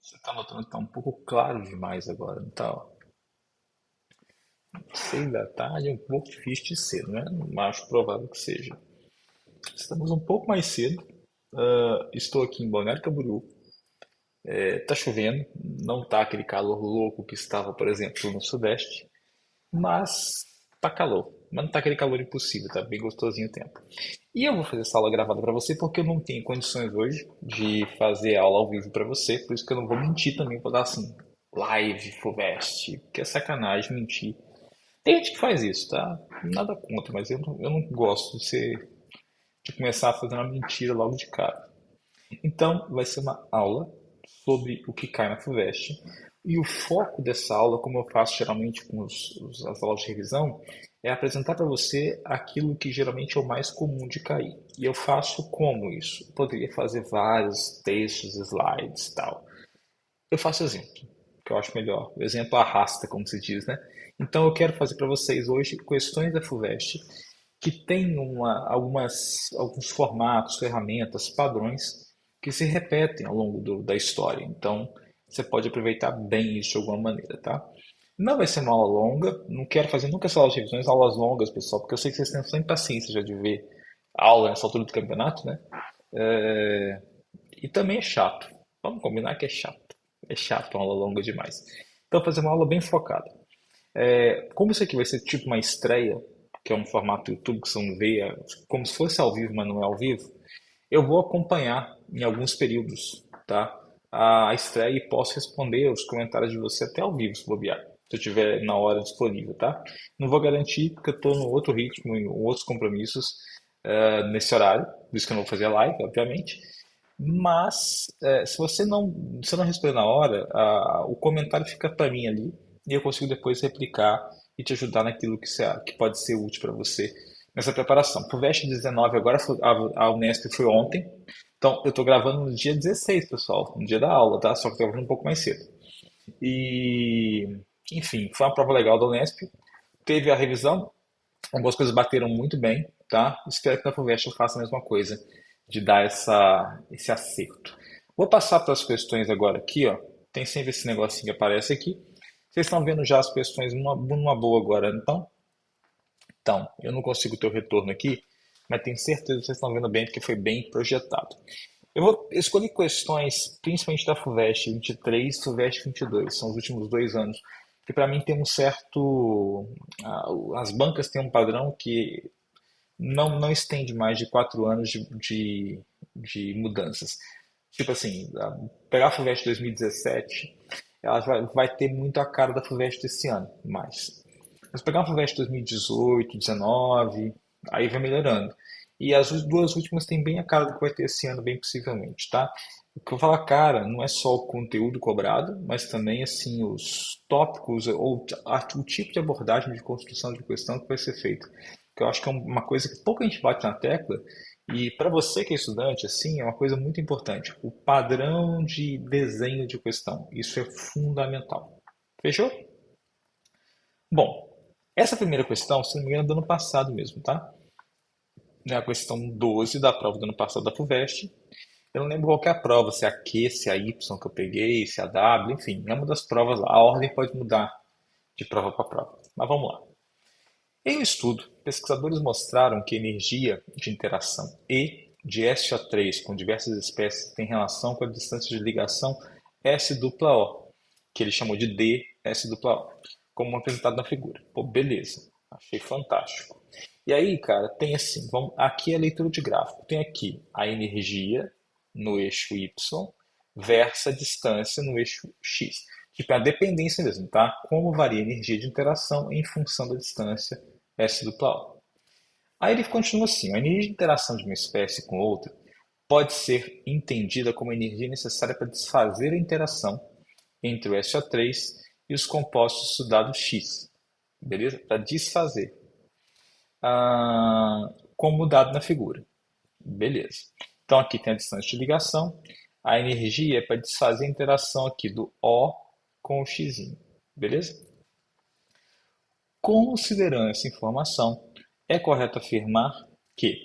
Você tá notando que tá um pouco claro demais agora, não tá? Ó, 6 da tarde é um pouco difícil de ser, né? Mas acho provável que seja. Estamos um pouco mais cedo. Estou aqui em Balneário Camboriú. Tá chovendo, não tá aquele calor louco que estava, por exemplo, no Sudeste, mas tá calor. Mas não tá aquele calor impossível, tá bem gostosinho o tempo. E eu vou fazer essa aula gravada para você porque eu não tenho condições hoje de fazer aula ao vivo para você, por isso que eu não vou mentir também, vou dar assim, live, FUVEST, porque é sacanagem mentir. Tem gente que faz isso, tá? Nada contra, mas eu não gosto de começar fazendo uma mentira logo de cara. Então, vai ser uma aula sobre o que cai na FUVEST. E o foco dessa aula, como eu faço geralmente com as aulas de revisão, é apresentar para você aquilo que geralmente é o mais comum de cair. E eu faço como isso? Eu poderia fazer vários textos, slides e tal. Eu faço exemplo, que eu acho melhor. O exemplo arrasta, como se diz, né? Então eu quero fazer para vocês hoje questões da FUVEST que tem alguns formatos, ferramentas, padrões que se repetem ao longo da história. Então você pode aproveitar bem isso de alguma maneira, tá? Não vai ser uma aula longa, não quero fazer nunca essas aulas de revisões, aulas longas, pessoal, porque eu sei que vocês têm sem paciência já de ver aula nessa altura do campeonato, né? É, E também é chato. Vamos combinar que é chato. É chato uma aula longa demais. Então, fazer uma aula bem focada. Como isso aqui vai ser tipo uma estreia, que é um formato YouTube que você não vê, como se fosse ao vivo, mas não é ao vivo, eu vou acompanhar em alguns períodos, tá? A estreia e posso responder os comentários de você até ao vivo, se bobear, se eu tiver na hora disponível, tá? Não vou garantir, porque eu estou no outro ritmo, em outros compromissos, nesse horário, por isso que eu não vou fazer live, obviamente. Mas se você não responder na hora, o comentário fica para mim ali e eu consigo depois replicar e te ajudar naquilo que pode ser útil para você nessa preparação. Pro Veste 19 agora, a Unesp foi ontem, então eu estou gravando no dia 16, pessoal, no dia da aula, tá? Só que estou gravando um pouco mais cedo. E, enfim, foi uma prova legal da Unesp. Teve a revisão, algumas coisas bateram muito bem, tá? Espero que na FUVEST eu faça a mesma coisa, de dar esse acerto. Vou passar para as questões agora aqui, ó. Tem sempre esse negocinho que aparece aqui. Vocês estão vendo já as questões numa boa agora, então? Então, eu não consigo ter o retorno aqui, mas tenho certeza que vocês estão vendo bem, porque foi bem projetado. Eu vou escolher questões, principalmente da FUVEST 23 e FUVEST 22, são os últimos 2 anos, que para mim tem um certo. As bancas têm um padrão que não estende mais de 4 anos de mudanças. Tipo assim, pegar a FUVEST 2017, ela vai ter muito a cara da FUVEST desse ano, mas pegar a FUVEST 2018, 19, aí vai melhorando. E as duas últimas têm bem a cara do que vai ter esse ano, bem possivelmente, tá? O que eu falo, cara, não é só o conteúdo cobrado, mas também, assim, os tópicos ou o tipo de abordagem de construção de questão que vai ser feito. Que eu acho que é uma coisa que pouca gente bate na tecla, e para você que é estudante, assim, é uma coisa muito importante. O padrão de desenho de questão. Isso é fundamental. Fechou? Bom, essa primeira questão, se não me engano, é do ano passado mesmo, tá? É a questão 12 da prova do ano passado da FUVEST. Eu não lembro qual que é a prova, se é a Q, se é a Y que eu peguei, se é a W, enfim, é uma das provas lá. A ordem pode mudar de prova para prova. Mas vamos lá. Em um estudo, pesquisadores mostraram que a energia de interação E de SO3 com diversas espécies tem relação com a distância de ligação S-O, que ele chamou de dS-O, como apresentado na figura. Pô, beleza. Achei fantástico. E aí, cara, tem assim, aqui é a leitura de gráfico. Tem aqui a energia no eixo Y versus a distância no eixo X. Tipo, é a dependência mesmo, tá? Como varia a energia de interação em função da distância S-O. Aí ele continua assim: a energia de interação de uma espécie com outra pode ser entendida como a energia necessária para desfazer a interação entre o SO3 e os compostos estudados X, beleza? Para desfazer, como dado na figura, beleza. Então aqui tem a distância de ligação, a energia é para desfazer a interação aqui do O com o X, beleza? Considerando essa informação, é correto afirmar que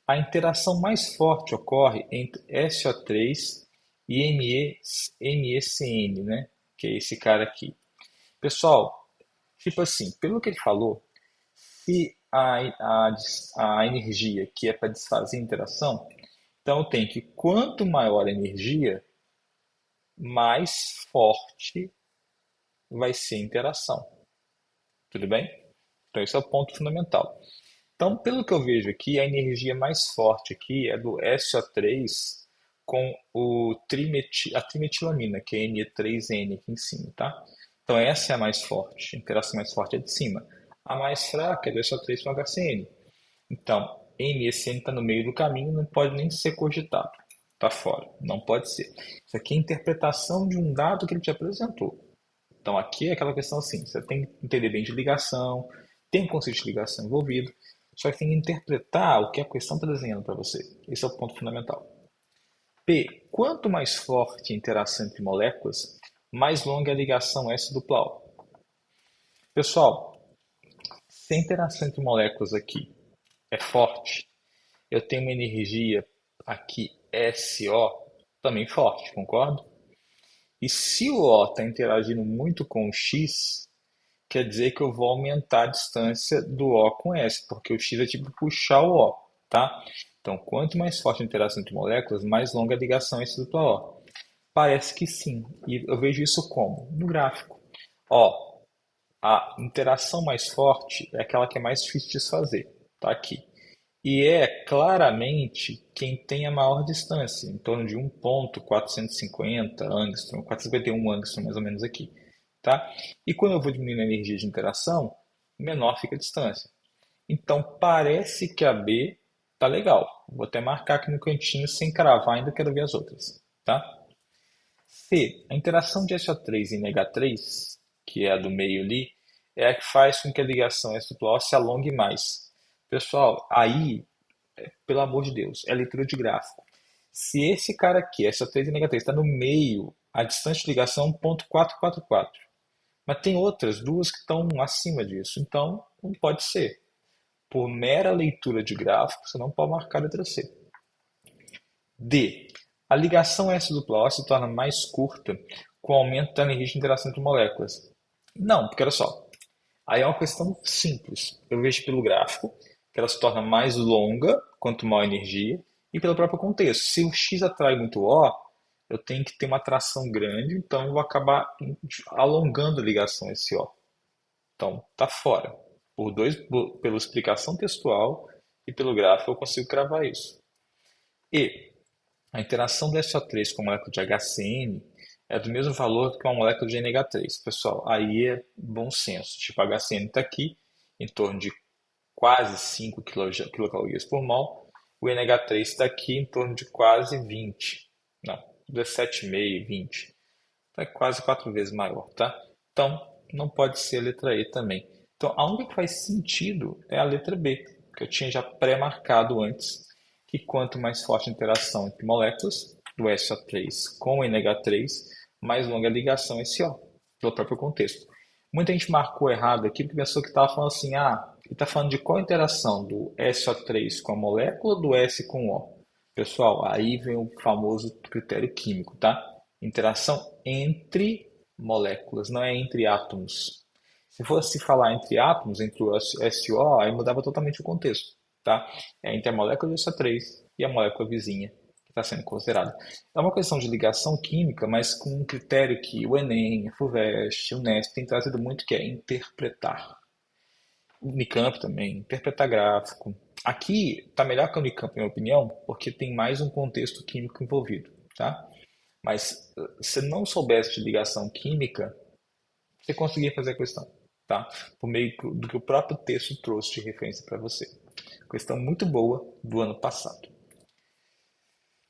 a interação mais forte ocorre entre SO3 e MECN, né? Que é esse cara aqui. Pessoal, tipo assim, pelo que ele falou, se a energia que é para desfazer a interação, então tem que quanto maior a energia, mais forte vai ser a interação. Tudo bem? Então esse é o ponto fundamental. Então, pelo que eu vejo aqui, a energia mais forte aqui é do SO3 com a trimetilamina, que é Ne3N aqui em cima, tá? Então essa é a mais forte, a interação mais forte é de cima. A mais fraca é do SO3 com HCN. Então, MSN está no meio do caminho, não pode nem ser cogitado. Está fora, não pode ser. Isso aqui é a interpretação de um dado que ele te apresentou. Então, aqui é aquela questão assim: você tem que entender bem de ligação, tem um conceito de ligação envolvido, só que tem que interpretar o que a questão está desenhando para você. Esse é o ponto fundamental. P. Quanto mais forte a interação entre moléculas, mais longa é a ligação S dupla O. Pessoal, se a interação entre moléculas aqui é forte, eu tenho uma energia aqui SO também forte, concorda? E se o O está interagindo muito com o X, quer dizer que eu vou aumentar a distância do O com S, porque o X é tipo puxar o O, tá? Então, quanto mais forte a interação entre moléculas, mais longa a ligação S dupla O. Parece que sim, e eu vejo isso como? No gráfico. Ó, a interação mais forte é aquela que é mais difícil de desfazer, tá aqui. E é claramente quem tem a maior distância, em torno de 1,450 angstrom, 451 angstrom mais ou menos aqui, tá? E quando eu vou diminuindo a energia de interação, menor fica a distância. Então parece que a B tá legal. Vou até marcar aqui no cantinho sem cravar, ainda quero ver as outras, tá? C. A interação de SO3 e NH3, que é a do meio ali, é a que faz com que a ligação S-O se alongue mais. Pessoal, aí pelo amor de Deus, é leitura de gráfico. Se esse cara aqui, essa 3 e NH3, está no meio, a distância de ligação é 1,444. Mas tem outras duas que estão acima disso. Então, não pode ser. Por mera leitura de gráfico, você não pode marcar a letra C. D. A ligação S-O se torna mais curta com o aumento da energia de interação entre moléculas. Não, porque olha só. Aí é uma questão simples. Eu vejo pelo gráfico que ela se torna mais longa quanto maior a energia e pelo próprio contexto. Se o X atrai muito O, eu tenho que ter uma atração grande, então eu vou acabar alongando a ligação a esse O. Então, tá fora. Pela explicação textual e pelo gráfico eu consigo cravar isso. E a interação do SO3 com a molécula de HCN é do mesmo valor que uma molécula de NH3. Pessoal, aí é bom senso. Tipo, a HCN está aqui em torno de quase 5 quilocalorias por mol. O NH3 está aqui em torno de quase 20. Não, 17,5, 20. Então é quase 4 vezes maior, tá? Então, não pode ser a letra E também. Então, a única que faz sentido é a letra B, que eu tinha já pré-marcado antes, que quanto mais forte a interação entre moléculas, do SO3 com o NH3, mais longa a ligação SO, pelo próprio contexto. Muita gente marcou errado aqui porque pensou que estava falando assim, ele está falando de qual interação? Do SO3 com a molécula ou do S com o O? Pessoal, aí vem o famoso critério químico, tá? Interação entre moléculas, não é entre átomos. Se fosse falar entre átomos, entre o SO, aí mudava totalmente o contexto, tá? É entre a molécula de SO3 e a molécula vizinha que está sendo considerada. É uma questão de ligação química, mas com um critério que o Enem, a FUVEST, o Unesp tem trazido muito, que é interpretar. O Unicamp também, interpretar gráfico. Aqui está melhor que o Unicamp, na minha opinião, porque tem mais um contexto químico envolvido, tá? Mas se não soubesse de ligação química, você conseguia fazer a questão, tá? Por meio do que o próprio texto trouxe de referência para você. Questão muito boa do ano passado.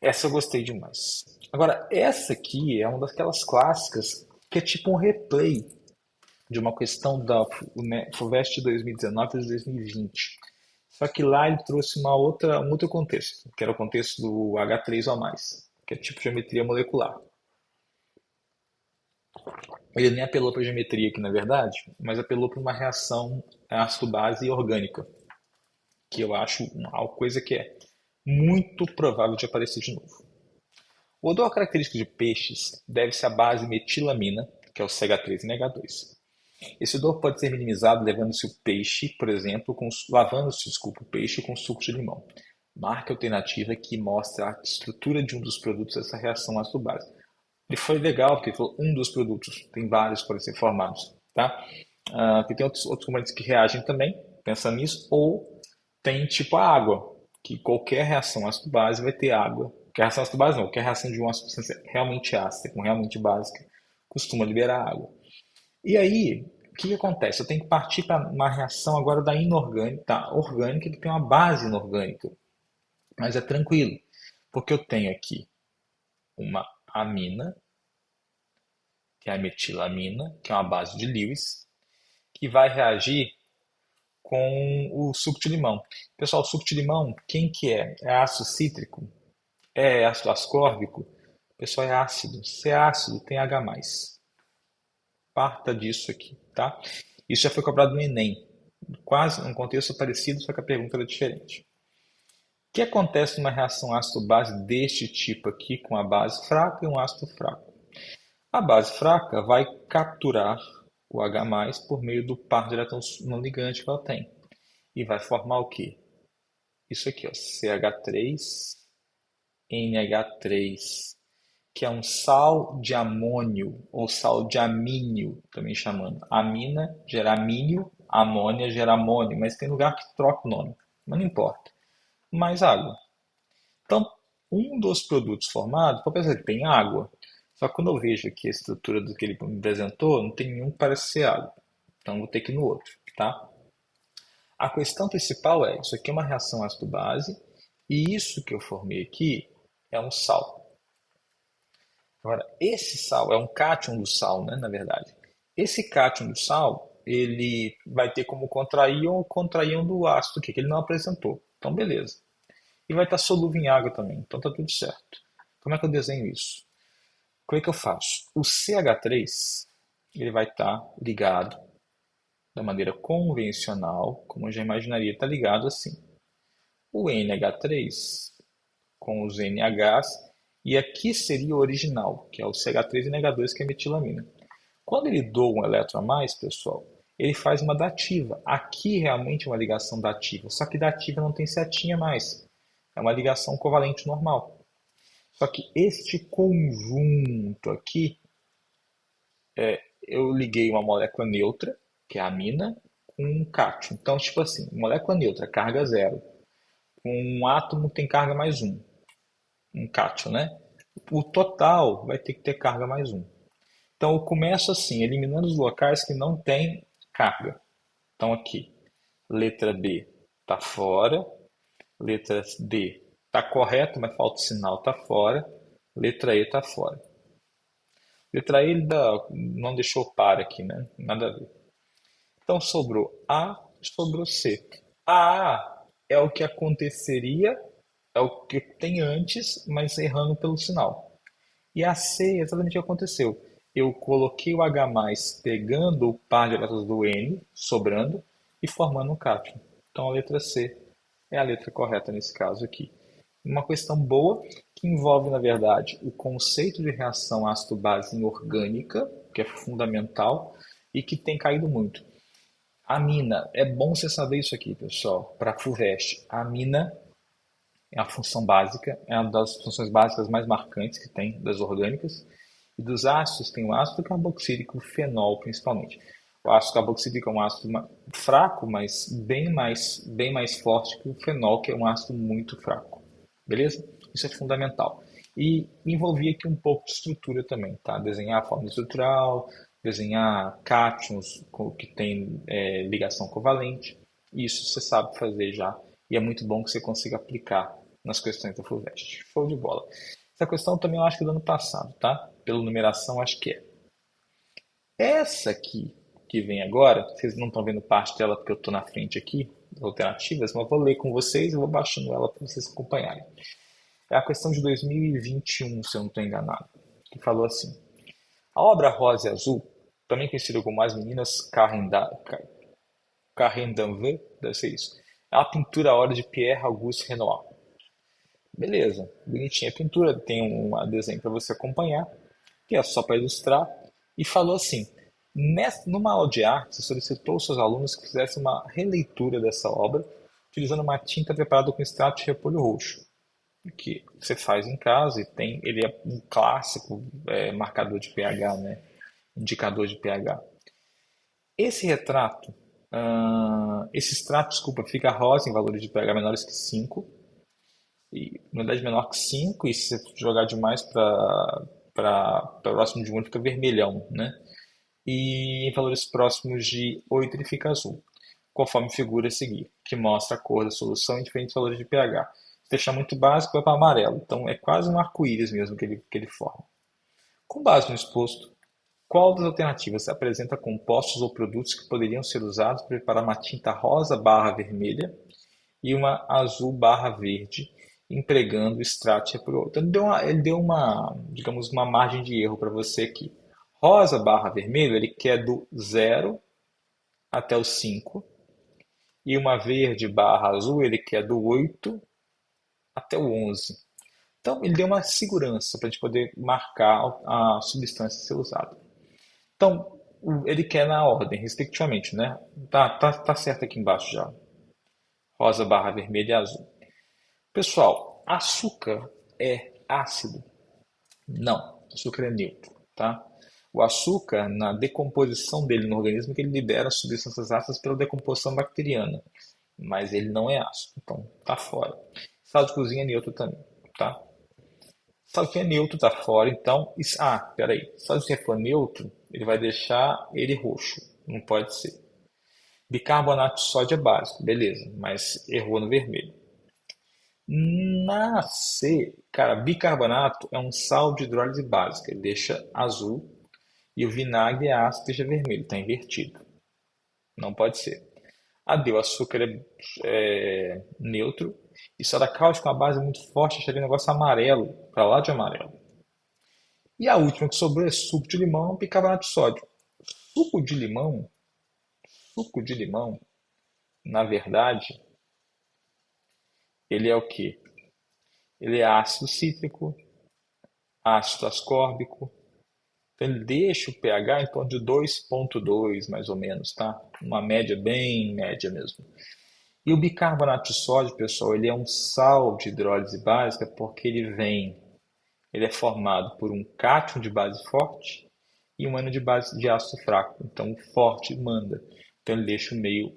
Essa eu gostei demais. Agora, essa aqui é uma daquelas clássicas que é tipo um replay de uma questão da FUVEST 2019 e 2020. Só que lá ele trouxe um outro contexto, que era o contexto do H3O+, que é tipo geometria molecular. Ele nem apelou para geometria aqui, na verdade, mas apelou para uma reação ácido-base orgânica, que eu acho uma coisa que é muito provável de aparecer de novo. O odor característico de peixes deve-se à base metilamina, que é o CH3NH2. Esse odor pode ser minimizado levando-se o peixe, por exemplo, lavando-se, desculpa, o peixe com suco de limão. Marca alternativa que mostra a estrutura de um dos produtos dessa reação ácido-base. Ele foi legal porque ele falou um dos produtos, tem vários para ser formados, tá? Porque tem outros componentes que reagem também, pensando nisso, ou tem tipo a água, que qualquer reação ácido-base vai ter água. Qualquer reação ácido-base não, qualquer reação de uma substância realmente ácida, com realmente básica, costuma liberar água. E aí, o que acontece? Eu tenho que partir para uma reação agora da inorgânica, da orgânica, que tem uma base inorgânica. Mas é tranquilo, porque eu tenho aqui uma amina, que é a metilamina, que é uma base de Lewis, que vai reagir com o suco de limão. Pessoal, o suco de limão, quem que é? É ácido cítrico? É ácido ascórbico? Pessoal, é ácido. Se é ácido, tem H+. Parta disso aqui, tá? Isso já foi cobrado no Enem. Quase um contexto parecido, só que a pergunta era diferente. O que acontece numa reação ácido-base deste tipo aqui, com a base fraca e um ácido fraco? A base fraca vai capturar o H+ por meio do par de elétrons não ligantes que ela tem. E vai formar o quê? Isso aqui, ó, CH3NH3, que é um sal de amônio ou sal de amínio, também chamando. Amina gera amínio, amônia gera amônio, mas tem lugar que troca o nome, mas não importa. Mais água. Então, um dos produtos formados, pode pensar que tem água, só que quando eu vejo aqui a estrutura do que ele me apresentou, não tem nenhum que parece ser água. Então, vou ter que ir no outro, tá? A questão principal é, isso aqui é uma reação ácido-base, e isso que eu formei aqui é um sal. Agora, esse sal é um cátion do sal, né, na verdade. Esse cátion do sal, ele vai ter como contraíon o contraíon do ácido aqui, que ele não apresentou. Então, beleza. E vai estar solúvel em água também, então tá tudo certo. Como é que eu desenho isso? Como é que eu faço? O CH3, ele vai estar ligado da maneira convencional, como eu já imaginaria estar ligado assim. O NH3 com os NHs, e aqui seria o original, que é o CH3NH2, que é a metilamina. Quando ele doa um elétron a mais, pessoal, ele faz uma dativa. Aqui realmente é uma ligação dativa, só que dativa não tem setinha mais. É uma ligação covalente normal. Só que este conjunto aqui, eu liguei uma molécula neutra, que é a amina, com um cátion. Então, tipo assim, molécula neutra, carga zero. Um átomo tem carga um cátion, né? O total vai ter que ter carga +1. Então, eu começo assim, eliminando os locais que não têm carga. Então, aqui, letra B está fora, letra D está correto, mas falta o sinal, está fora, letra E está fora. Letra E ele não deixou par aqui, né? Nada a ver. Então, sobrou A, sobrou C. A é o que aconteceria, é o que tem antes, mas errando pelo sinal. E a C é exatamente o que aconteceu. Eu coloquei o H+, pegando o par de elétrons do N, sobrando, e formando um cátion. Então a letra C é a letra correta nesse caso aqui. Uma questão boa que envolve, na verdade, o conceito de reação ácido-base inorgânica, que é fundamental e que tem caído muito. Amina, é bom você saber isso aqui, pessoal, para a FUVEST. A amina é a função básica, é uma das funções básicas mais marcantes que tem das orgânicas. E dos ácidos, tem o ácido carboxílico, o fenol principalmente. O ácido carboxílico é um ácido fraco, mas bem mais forte que o fenol, que é um ácido muito fraco. Beleza? Isso é fundamental. E envolvia aqui um pouco de estrutura também, tá? Desenhar a forma estrutural, desenhar cátions que tem ligação covalente. Isso você sabe fazer já. E é muito bom que você consiga aplicar nas questões da FUVEST. Show de bola. Essa questão também eu acho que é do ano passado, tá? Pela numeração, acho que é. Essa aqui, que vem agora, vocês não estão vendo parte dela porque eu estou na frente aqui, das alternativas, mas eu vou ler com vocês e vou baixando ela para vocês acompanharem. É a questão de 2021, se eu não estou enganado, que falou assim: a obra Rosa e Azul, também conhecida como As Meninas Carré d'Anvers, deve ser isso, é uma pintura à hora de Pierre Auguste Renoir. Beleza, bonitinha a pintura, tem um desenho para você acompanhar, que é só para ilustrar, e falou assim: numa aula de arte, você solicitou aos seus alunos que fizessem uma releitura dessa obra, utilizando uma tinta preparada com extrato de repolho roxo, que você faz em casa e tem, ele é um clássico marcador de pH, né? Indicador de pH. Esse retrato, esse extrato, desculpa, fica rosa em valores de pH menores que 5 e unidade menor que 5 e se você jogar demais para próximo de 1 ele fica vermelhão, né? E em valores próximos de 8 ele fica azul, conforme figura a seguir, que mostra a cor da solução em diferentes valores de pH. Se deixar muito básico, vai para amarelo. Então é quase um arco-íris mesmo que ele forma. Com base no exposto, qual das alternativas apresenta compostos ou produtos que poderiam ser usados para preparar uma tinta rosa barra vermelha e uma azul barra verde, empregando extrato por outro? Então, ele deu uma, digamos, uma margem de erro para você aqui. Rosa barra vermelho, ele quer do 0 até o 5, e uma verde barra azul, ele quer do 8 até o 11. Então, ele deu uma segurança para a gente poder marcar a substância a ser usada. Então, ele quer na ordem, respectivamente, né? Tá certo aqui embaixo já. Rosa barra vermelho e azul. Pessoal, açúcar é ácido? Não, açúcar é neutro, tá? O açúcar, na decomposição dele no organismo, que ele libera substâncias ácidas pela decomposição bacteriana, mas ele não é ácido, então tá fora. Sal de cozinha é neutro também, tá? Sal que é neutro tá fora, então. Peraí. Sal de se for neutro, ele vai deixar ele roxo. Não pode ser. Bicarbonato de sódio é básico, beleza, mas errou no vermelho. Na C, cara, bicarbonato é um sal de hidrólise básica, ele deixa azul, e o vinagre é ácido, deixa vermelho, está invertido. Não pode ser. A D, o açúcar é neutro, e soda cáustica com uma base muito forte, deixaria um negócio amarelo, para lá de amarelo. E a última que sobrou é suco de limão e bicarbonato de sódio. Suco de limão, suco de limão, na verdade, ele é o quê? Ele é ácido cítrico, ácido ascórbico. Então ele deixa o pH em torno de 2,2 mais ou menos, tá? Uma média bem média mesmo. E o bicarbonato de sódio, pessoal, ele é um sal de hidrólise básica porque ele é formado por um cátion de base forte e um ânion de base de ácido fraco. Então o forte manda. Então ele deixa o meio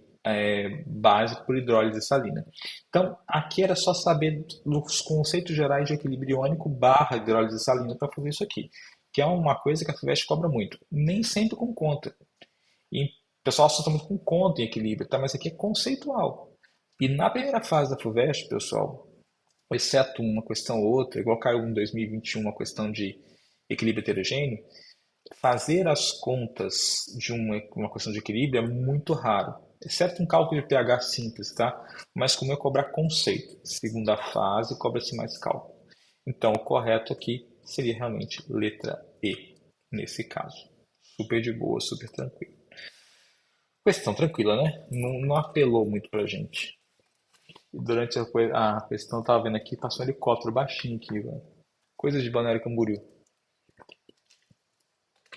básico por hidrólise salina. Então aqui era só saber dos conceitos gerais de equilíbrio iônico barra hidrólise salina para fazer isso aqui, que é uma coisa que a FUVEST cobra muito. Nem sempre com conta. E o pessoal assusta muito com conta em equilíbrio, tá? Mas aqui é conceitual. E na primeira fase da FUVEST, pessoal, exceto uma questão ou outra, igual caiu em 2021 uma questão de equilíbrio heterogêneo, fazer as contas de uma questão de equilíbrio é muito raro, exceto um cálculo de pH simples, tá? Mas como é cobrar conceito, segunda fase cobra-se mais cálculo. Então, o correto aqui seria realmente letra E, nesse caso. Super de boa, super tranquilo. Questão tranquila, né? Não apelou muito pra gente. E durante a questão, eu tava vendo aqui, passou um helicóptero baixinho aqui, velho. Coisa de Balneário Camboriú.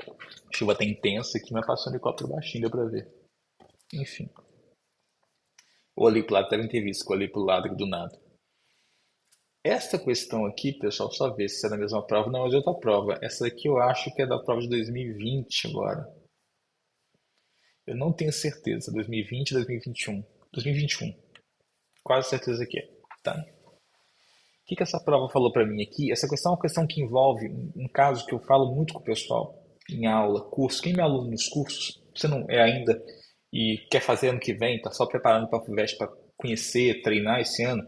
A chuva tá intensa aqui, mas passou um helicóptero baixinho, deu pra ver. Enfim. Ou ali pro lado, devem ter visto, ou ali pro lado do nada. Esta questão aqui, pessoal, só ver se é da mesma prova. Não, é de outra prova. Essa daqui eu acho que é da prova de 2020 agora. Eu não tenho certeza. 2020, 2021. 2021. Quase certeza que é. Tá? O que essa prova falou para mim aqui? Essa questão é uma questão que envolve um caso que eu falo muito com o pessoal em aula, curso. Quem é meu aluno nos cursos, você não é ainda e quer fazer ano que vem, tá só preparando para a FUVEST para conhecer, treinar esse ano,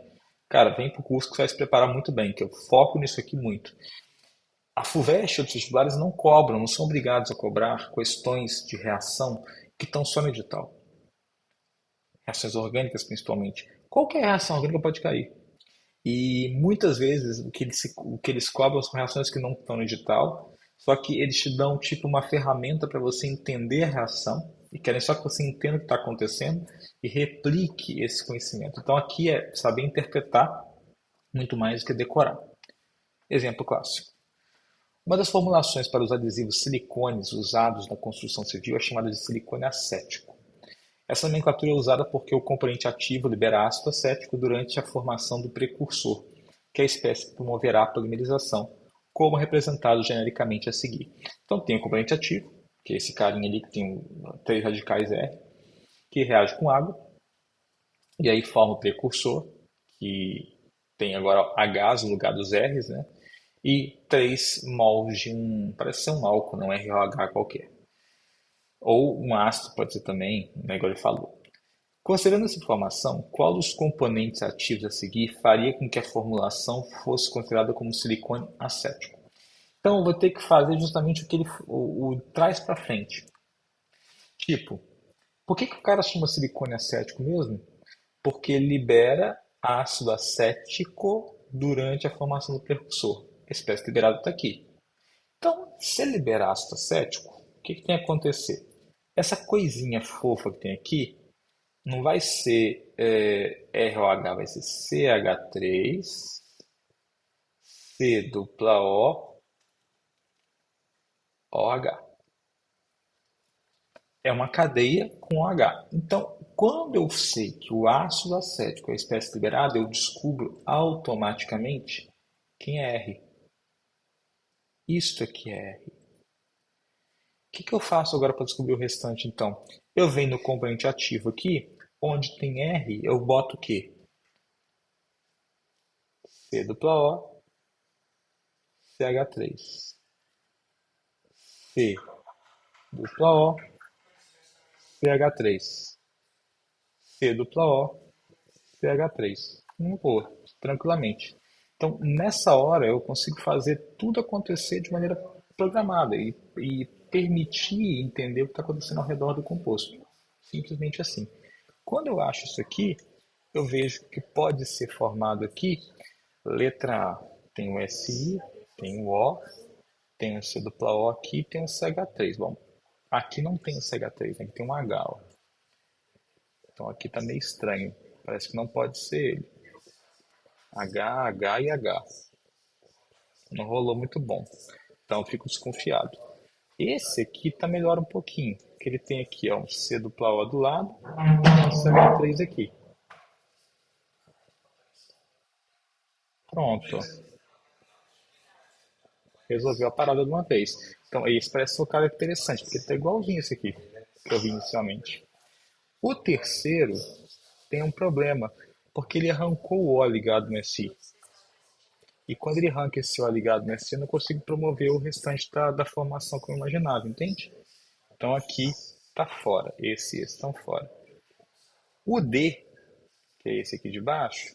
cara, vem pro curso que você vai se preparar muito bem, que eu foco nisso aqui muito. A FUVEST e outros vestibulares não cobram, não são obrigados a cobrar questões de reação que estão só no edital. Reações orgânicas, principalmente. Qualquer reação orgânica pode cair. E muitas vezes o que eles cobram são reações que não estão no edital, só que eles te dão tipo uma ferramenta para você entender a reação e querem só que você entenda o que está acontecendo e replique esse conhecimento. Então aqui é saber interpretar muito mais do que decorar. Exemplo clássico. Uma das formulações para os adesivos silicones usados na construção civil é chamada de silicone acético. Essa nomenclatura é usada porque o componente ativo libera ácido acético durante a formação do precursor, que é a espécie que promoverá a polimerização, como representado genericamente a seguir. Então tem o componente ativo, que é esse carinha ali que tem três radicais R, que reage com água, e aí forma o precursor, que tem agora Hs no lugar dos Rs, né? E 3 mols de parece ser um álcool, não é ROH qualquer. Ou um ácido, pode ser também, né, igual ele falou. Considerando essa informação, qual dos componentes ativos a seguir faria com que a formulação fosse considerada como silicone acético? Então, eu vou ter que fazer justamente o que ele traz para frente. Tipo, por que o cara chama silicone acético mesmo? Porque ele libera ácido acético durante a formação do precursor. A espécie liberada está aqui. Então, se ele liberar ácido acético, o que tem a acontecer? Essa coisinha fofa que tem aqui não vai ser ROH, vai ser CH3, C dupla O, OH. É uma cadeia com OH. Então, quando eu sei que o ácido acético é a espécie liberada, eu descubro automaticamente quem é R. Isto aqui é R. O que eu faço agora para descobrir o restante, então? Eu venho no componente ativo aqui, onde tem R, eu boto o quê? C dupla O, CH3. C dupla O, CH3. C dupla O, CH3. Boa, tranquilamente. Então, nessa hora, eu consigo fazer tudo acontecer de maneira programada e permitir entender o que está acontecendo ao redor do composto. Simplesmente assim. Quando eu acho isso aqui, eu vejo que pode ser formado aqui, letra A, tem o SI, tem o O, tem o C dupla O aqui, tem o CH3. Bom, aqui não tem o CH3, aqui tem um H. Ó. Então aqui está meio estranho. Parece que não pode ser ele. H, H e H. Não rolou muito bom. Então eu fico desconfiado. Esse aqui tá melhor um pouquinho. Que ele tem aqui ó, um C dupla O do lado e um CH3 aqui. Pronto. Resolveu a parada de uma vez. Então esse parece ser um cara interessante, porque tá igualzinho esse aqui que eu vi inicialmente. O terceiro tem um problema, porque ele arrancou o O ligado no SI. E quando ele arranca esse O ligado no SI, eu não consigo promover o restante da formação como eu imaginava, entende? Então aqui está fora, esse e esse estão fora. O D, que é esse aqui de baixo,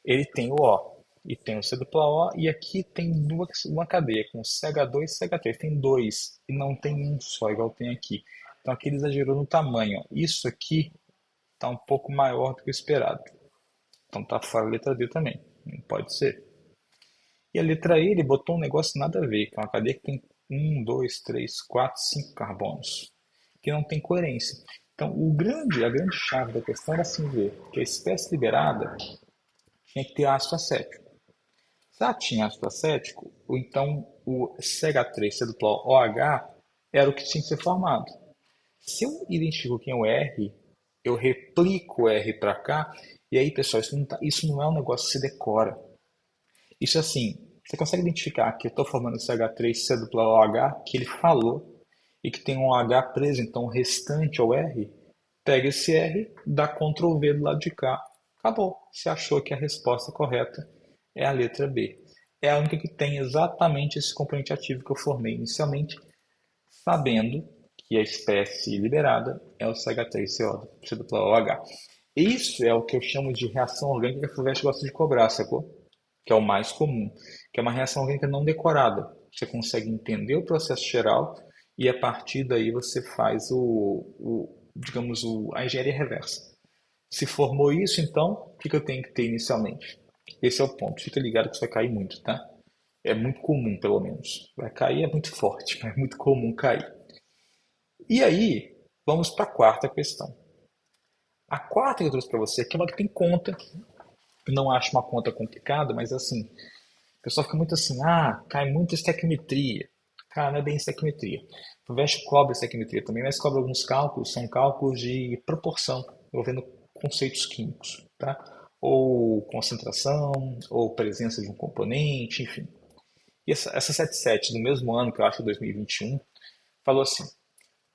ele tem o O e tem o C dupla O, e aqui tem uma cadeia com CH2 e CH3. Tem dois e não tem um só, igual tem aqui. Então aqui ele exagerou no tamanho. Isso aqui está um pouco maior do que o esperado. Então está fora a letra D também. Não pode ser. E a letra E, ele botou um negócio nada a ver, que é uma cadeia que tem um, dois, três, quatro, cinco carbonos, que não tem coerência. Então, a grande chave da questão era assim ver que a espécie liberada tinha que ter ácido acético. Se ela tinha ácido acético, então o CH3, COOH, era o que tinha que ser formado. Se eu identifico quem é o R, eu replico o R para cá, e aí, pessoal, isso não é um negócio que se decora. Isso assim, você consegue identificar que eu estou formando esse H3C dupla OH que ele falou e que tem um H preso, então o restante é o R. Pega esse R, dá Ctrl V do lado de cá. Acabou. Você achou que a resposta correta é a letra B. É a única que tem exatamente esse componente ativo que eu formei inicialmente, sabendo que a espécie liberada é o CH3COOH. Isso é o que eu chamo de reação orgânica que a FUVEST gosta de cobrar, sacou? Que é o mais comum, que é uma reação orgânica não decorada. Você consegue entender o processo geral e a partir daí você faz digamos, a engenharia reversa. Se formou isso, então, o que eu tenho que ter inicialmente? Esse é o ponto. Fica ligado que isso vai cair muito, tá? É muito comum, pelo menos. Vai cair é muito forte, mas é muito comum cair. E aí, vamos para a quarta questão. A quarta que eu trouxe para você aqui é uma que tem conta Não acho uma conta complicada, mas assim, o pessoal fica muito assim, ah, cai muito estequiometria. Cara, não é bem estequiometria. O Veste cobra estequiometria também, mas cobra alguns cálculos, são cálculos de proporção, envolvendo conceitos químicos, tá? Ou concentração, ou presença de um componente, enfim. E essa 77 do mesmo ano, que eu acho que é 2021, falou assim: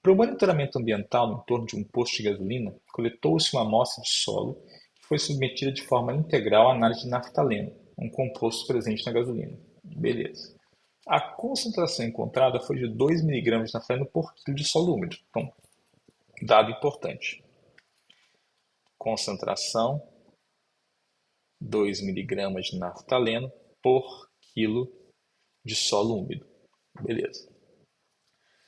para o monitoramento ambiental no entorno de um posto de gasolina, coletou-se uma amostra de solo que foi submetida de forma integral à análise de naftaleno, um composto presente na gasolina. Beleza. A concentração encontrada foi de 2 miligramas de naftaleno por quilo de solo úmido. Então, dado importante. Concentração, 2 miligramas de naftaleno por quilo de solo úmido. Beleza.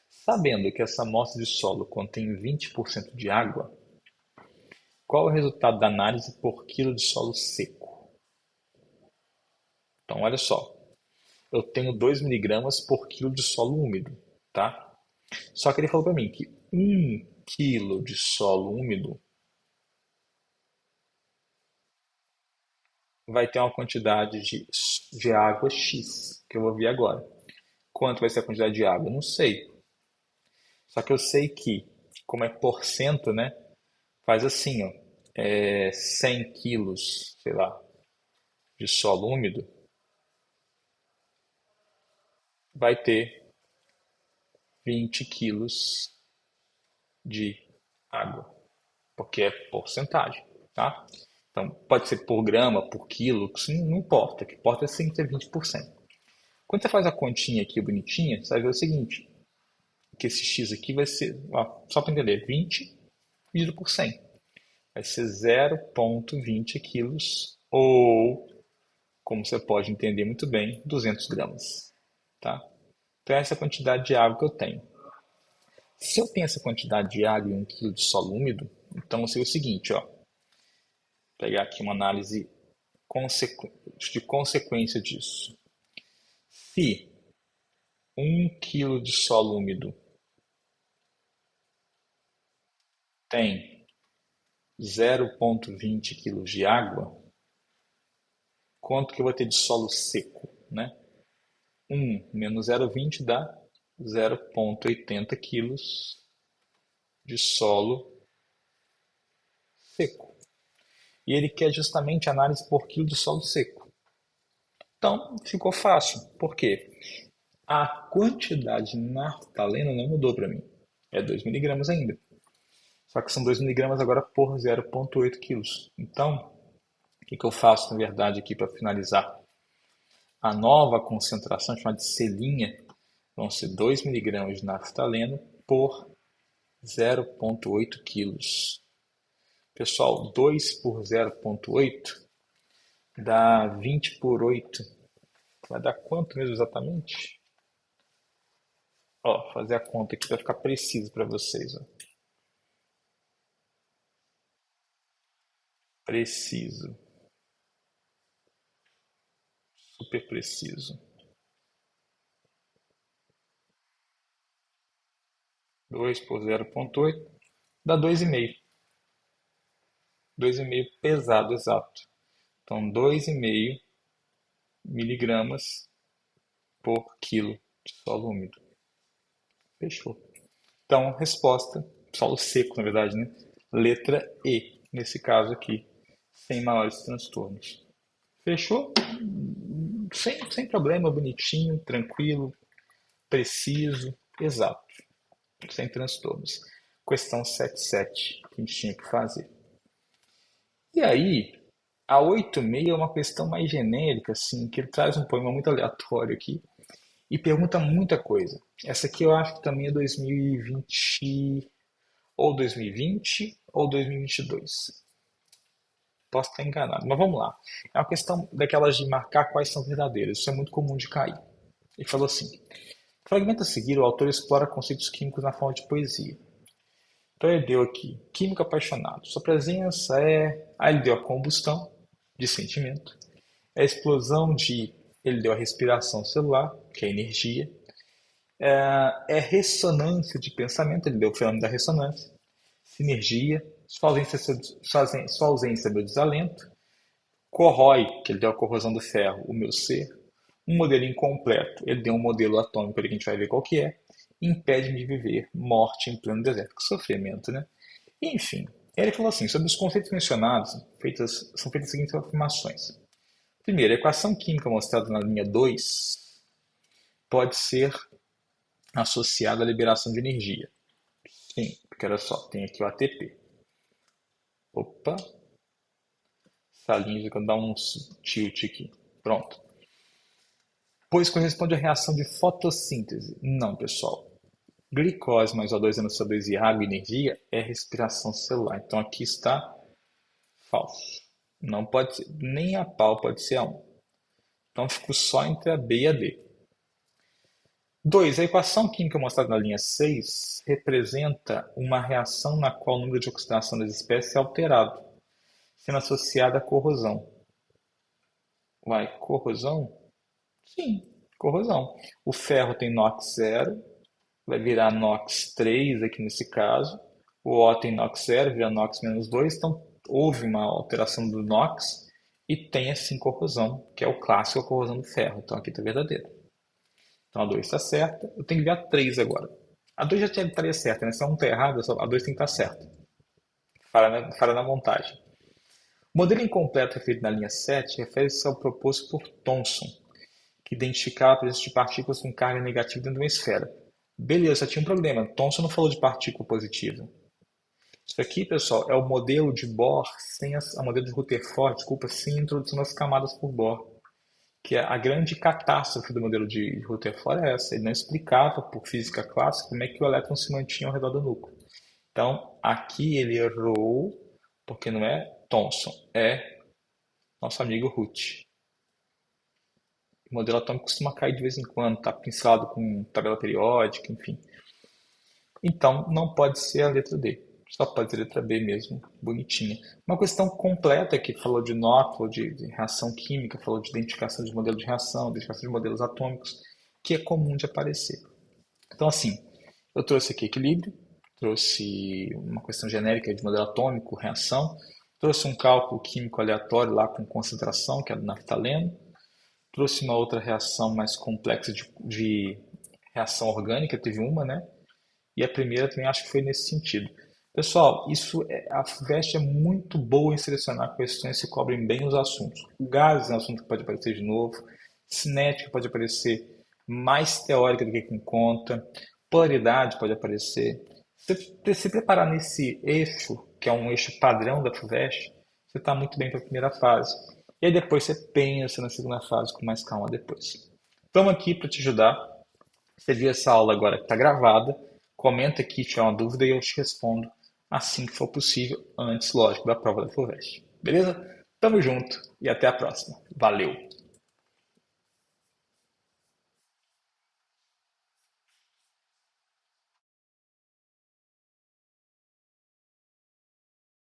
Sabendo que essa amostra de solo contém 20% de água, qual é o resultado da análise por quilo de solo seco? Então, olha só, eu tenho 2 miligramas por quilo de solo úmido, tá? Só que ele falou para mim que 1 quilo de solo úmido vai ter uma quantidade de água X, que eu vou ver agora. Quanto vai ser a quantidade de água? Não sei. Só que eu sei que, como é porcento, né? Faz assim, ó, 100 quilos, sei lá, de solo úmido, vai ter 20 quilos de água, porque é porcentagem, tá? Então, pode ser por grama, por quilo, isso não importa, o que importa é sempre ter 20%. Quando você faz a continha aqui bonitinha, você vai ver o seguinte, que esse X aqui vai ser, ó, só para entender, 20 dividido por 100. Vai ser 0,20 quilos, ou, como você pode entender muito bem, 200 gramas, tá? Então, essa é a quantidade de água que eu tenho. Se eu tenho essa quantidade de água em 1 quilo de solo úmido, então eu sei o seguinte, ó, pegar aqui uma análise de consequência disso. Se 1 quilo de solo úmido tem 0,20 quilos de água, quanto que eu vou ter de solo seco, né? 1 menos 0,20 dá 0,80 quilos de solo seco. E ele quer justamente análise por quilo de solo seco. Então, ficou fácil. Por quê? A quantidade de naftaleno não mudou para mim. É 2 miligramas ainda. Só que são 2 miligramas agora por 0,8 quilos. Então, o que eu faço, na verdade, aqui para finalizar? A nova concentração, chamada de selinha, vão ser 2 miligramas de naftaleno por 0,8 quilos. Pessoal, 2 por 0,8 dá 20 por 8. Vai dar quanto mesmo exatamente? Ó, fazer a conta aqui para ficar preciso para vocês. Ó. Preciso. Super preciso. 2 por 0,8 dá 2,5. 2,5 pesado, exato. Então, 2,5 miligramas por quilo de solo úmido. Fechou. Então, resposta, solo seco, na verdade, né? Letra E, nesse caso aqui, sem maiores transtornos. Fechou? Sem problema, bonitinho, tranquilo, preciso, exato, sem transtornos. Questão 77 que a gente tinha que fazer. E aí, a 86 é uma questão mais genérica, assim, que ele traz um poema muito aleatório aqui e pergunta muita coisa. Essa aqui eu acho que também é 2020, ou 2020 ou 2022. Posso estar enganado, mas vamos lá. É uma questão daquelas de marcar quais são verdadeiras. Isso é muito comum de cair. Ele falou assim: fragmento a seguir, o autor explora conceitos químicos na forma de poesia. Então ele deu aqui, químico apaixonado. Sua presença é. Aí ele deu a combustão de sentimento. A explosão de. Ele deu a respiração celular, que é energia. É ressonância de pensamento, ele deu o fenômeno da ressonância. Sinergia. Sua ausência é meu desalento. Corrói, que ele deu a corrosão do ferro, o meu ser. Um modelo incompleto, ele deu um modelo atômico ali que a gente vai ver qual que é. Impede-me de viver, morte em pleno deserto. Que sofrimento, né? Enfim, ele falou assim, sobre os conceitos mencionados, são feitas as seguintes afirmações. Primeiro, a equação química mostrada na linha 2 pode ser associada à liberação de energia. Sim, porque olha só, tem aqui o ATP. Opa, essa linha vai dar um tilt aqui. Pronto. Pois corresponde à reação de fotossíntese. Não, pessoal. Glicose mais O2, NO2 e água e energia é respiração celular. Então aqui está falso. Não pode ser, nem a pau pode ser a 1. Então ficou só entre a B e a D. 2. A equação química mostrada na linha 6 representa uma reação na qual o número de oxidação das espécies é alterado, sendo associada à corrosão. Vai, corrosão? Sim, corrosão. O ferro tem NOx 0, vai virar NOx 3 aqui nesse caso. O O tem NOx 0, vira NOx menos 2. Então, houve uma alteração do NOx e tem assim corrosão, que é o clássico, a corrosão do ferro. Então, aqui está verdadeiro. Então, a 2 está certa. Eu tenho que ver a 3 agora. A 2 já estaria certa, né? Se a 1 está errada, a 2 tem que estar certa. Falha na montagem. O modelo incompleto feito na linha 7 refere-se ao proposto por Thomson, que identificava a presença de partículas com carga negativa dentro de uma esfera. Beleza, só tinha um problema. Thomson não falou de partícula positiva. Isso aqui, pessoal, é o modelo de Bohr, o modelo de Rutherford, desculpa, sem introdução das camadas por Bohr. Que a grande catástrofe do modelo de Rutherford é essa. Ele não explicava, por física clássica, como é que o elétron se mantinha ao redor do núcleo. Então, aqui ele errou, porque não é Thomson, é nosso amigo Ruth. O modelo atômico costuma cair de vez em quando, está pincelado com tabela periódica, enfim. Então, não pode ser a letra D. Só pode ser a letra B mesmo, bonitinha. Uma questão completa que falou de NOx, falou de reação química, falou de identificação de modelo de reação, identificação de modelos atômicos, que é comum de aparecer. Então, assim, eu trouxe aqui equilíbrio, trouxe uma questão genérica de modelo atômico, reação, trouxe um cálculo químico aleatório lá com concentração, que é do naftaleno, trouxe uma outra reação mais complexa de reação orgânica, teve uma, né? E a primeira também acho que foi nesse sentido. Pessoal, a FUVEST é muito boa em selecionar questões que cobrem bem os assuntos. O gases é um assunto que pode aparecer de novo, cinética pode aparecer mais teórica do que com conta, polaridade pode aparecer. Se preparar nesse eixo, que é um eixo padrão da FUVEST, você está muito bem para a primeira fase. E aí depois você pensa na segunda fase com mais calma depois. Estamos aqui para te ajudar. Você viu essa aula agora que está gravada. Comenta aqui se tiver uma dúvida e eu te respondo assim que for possível, antes, lógico, da prova da FUVEST. Beleza? Tamo junto e até a próxima. Valeu!